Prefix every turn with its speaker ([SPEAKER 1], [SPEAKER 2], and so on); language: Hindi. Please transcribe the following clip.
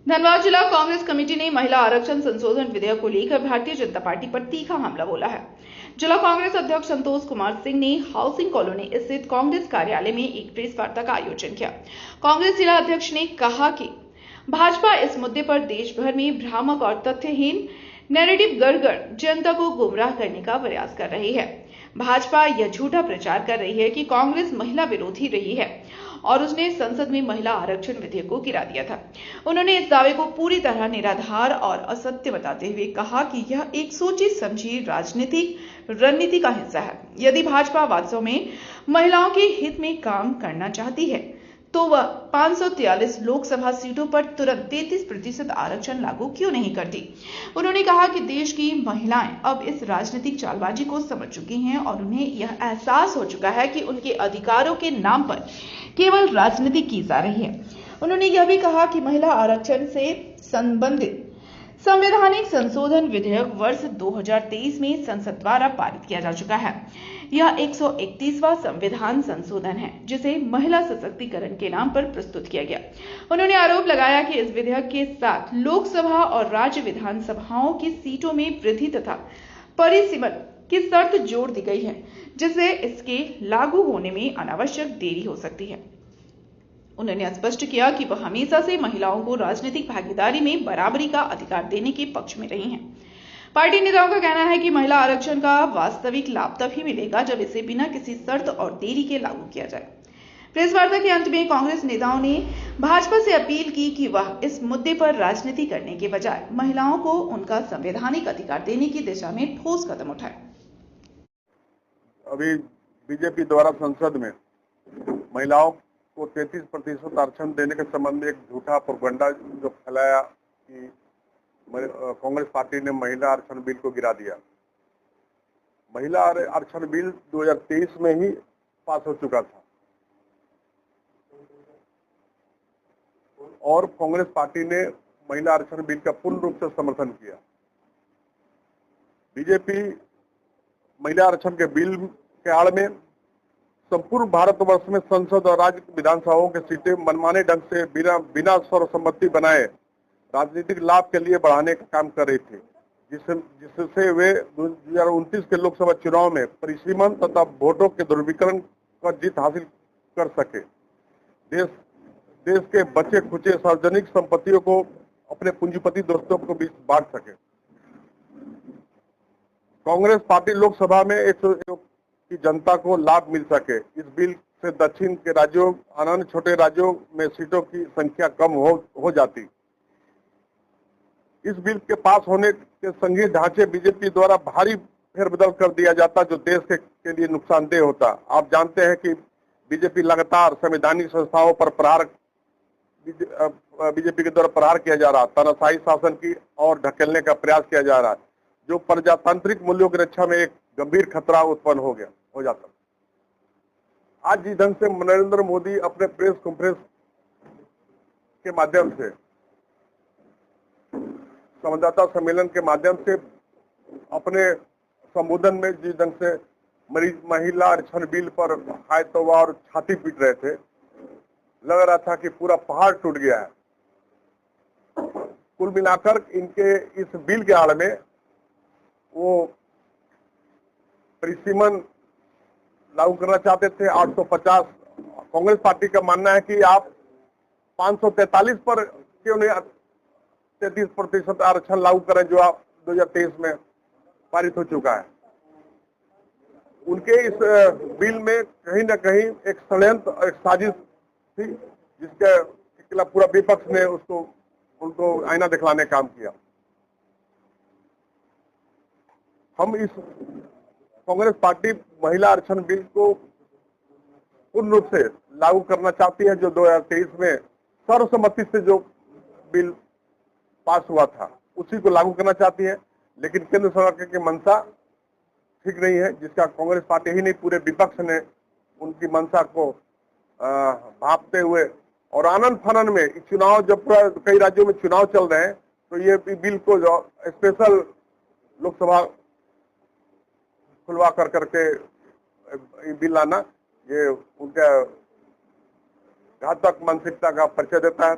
[SPEAKER 1] धनबाद जिला कांग्रेस कमेटी ने महिला आरक्षण संशोधन विधेयक को लेकर भारतीय जनता पार्टी पर तीखा हमला बोला है। जिला कांग्रेस अध्यक्ष संतोष कुमार सिंह ने हाउसिंग कॉलोनी स्थित कांग्रेस कार्यालय में एक प्रेस वार्ता का आयोजन किया। कांग्रेस जिला अध्यक्ष ने कहा कि भाजपा इस मुद्दे पर देश भर में भ्रामक और तथ्यहीन नैरेटिव गढ़कर जनता को गुमराह करने का प्रयास कर रही है। भाजपा यह झूठा प्रचार कर रही है कि कांग्रेस महिला विरोधी रही है और उसने संसद में महिला आरक्षण विधेयक को गिरा दिया था। उन्होंने इस दावे को पूरी तरह निराधार और असत्य बताते हुए कहा कि यह एक सोची समझी राजनीतिक रणनीति का हिस्सा है। यदि भाजपा वास्तव में महिलाओं के हित में काम करना चाहती है तो वह 543 लोकसभा सीटों पर तुरंत 33% आरक्षण लागू क्यों नहीं करती। उन्होंने कहा कि देश की महिलाएं अब इस राजनीतिक चालबाजी को समझ चुकी हैं और उन्हें यह एहसास हो चुका है कि उनके अधिकारों के नाम पर केवल राजनीति की जा रही है। उन्होंने यह भी कहा कि महिला आरक्षण से संबंधित संवैधानिक संशोधन विधेयक वर्ष 2023 में संसद द्वारा पारित किया जा चुका है। यह 131वां संविधान संशोधन है जिसे महिला सशक्तिकरण के नाम पर प्रस्तुत किया गया। उन्होंने आरोप लगाया कि इस विधेयक के साथ लोकसभा और राज्य विधानसभाओं की सीटों में वृद्धि तथा परिसीमन की शर्त जोड़ दी गई है, जिससे इसके लागू होने में अनावश्यक देरी हो सकती है। उन्होंने स्पष्ट किया कि वह हमेशा से महिलाओं को राजनीतिक भागीदारी में बराबरी का अधिकार देने के पक्ष में रही हैं। पार्टी नेताओं का कहना है कि महिला आरक्षण का वास्तविक लाभ तभी मिलेगा जब इसे बिना किसी शर्त और देरी के लागू किया जाए। प्रेस वार्ता के अंत में कांग्रेस नेताओं ने भाजपा से अपील की कि वह इस मुद्दे पर राजनीति करने के बजाय महिलाओं को उनका संवैधानिक अधिकार देने की दिशा में ठोस कदम उठाए।
[SPEAKER 2] अभी बीजेपी द्वारा संसद में महिलाओं को 33% आरक्षण देने के संबंध में एक झूठा प्रोपगंडा जो फैलाया कि कांग्रेस पार्टी ने महिला आरक्षण बिल को गिरा दिया। महिला आरक्षण बिल 2023 में ही पास हो चुका था और कांग्रेस पार्टी ने महिला आरक्षण बिल का पूर्ण रूप से समर्थन किया। बीजेपी महिला आरक्षण के बिल के आड़ में संपूर्ण भारतवर्ष में संसद और राज्य विधानसभाओं की सीटें मनमाने ढंग से बिना सर्वसम्मति बनाए राजनीतिक लाभ के लिए बढ़ाने का काम कर रही थी, जिससे वे 2029 के लोकसभा चुनाव में परिसीमन तथा वोटों के ध्रुवीकरण पर जीत हासिल कर सके। देश के बचे खुचे सार्वजनिक संपत्तियों को अपने पूंजीपति दोस्तों को बीच बांट सके। कांग्रेस पार्टी लोकसभा में 101 की जनता को लाभ मिल सके। इस बिल से दक्षिण के राज्यों, अन्य छोटे राज्यों में सीटों की संख्या कम हो जाती। इस बिल के पास होने के संघीय ढांचे बीजेपी द्वारा भारी फेरबदल कर दिया जाता, जो देश के लिए नुकसानदेह होता। आप जानते हैं कि बीजेपी लगातार संवैधानिक संस्थाओं पर बीजेपी के द्वारा प्रहार किया जा रहा, तानाशाही शासन की और ढकेलने का प्रयास किया जा रहा है, जो प्रजातांत्रिक मूल्यों की रक्षा में एक गंभीर खतरा उत्पन्न हो जाता। आज जिस ढंग से नरेंद्र मोदी अपने प्रेस कॉन्फ्रेंस के माध्यम से, संवाददाता सम्मेलन के माध्यम से अपने संबोधन में जिस ढंग से महिला आरक्षण बिल पर हाय तौबा और छाती पीट रहे थे, लग रहा था कि पूरा पहाड़ टूट गया है। कुल मिलाकर इनके इस बिल के आड़ में वो परिसीमन लागू करना चाहते थे 850। कांग्रेस पार्टी का मानना है कि आप 543 पर क्यों नहीं 33% आरक्षण लागू करें, जो आप 2023 में पारित हो चुका है। उनके इस बिल में कहीं न कहीं एक षड्यंत्र, एक साजिश थी, जिसके खिलाफ पूरा विपक्ष ने उनको आईना दिखलाने का काम किया। हम इस कांग्रेस पार्टी महिला आरक्षण बिल को पूर्ण रूप से लागू करना चाहती है, जो 2023 में सर्वसम्मति से जो बिल पास हुआ था उसी को लागू करना चाहती है। लेकिन केंद्र सरकार की मंशा ठीक नहीं है, जिसका कांग्रेस पार्टी ही नहीं पूरे विपक्ष ने उनकी मंशा को भांपते हुए और आनंद फानन में चुनाव, जब कई राज्यों में चुनाव चल रहे हैं, तो ये बिल को जो स्पेशल लोकसभा खुलवा करके बिल लाना, ये उनका घातक मानसिकता का परिचय देता है।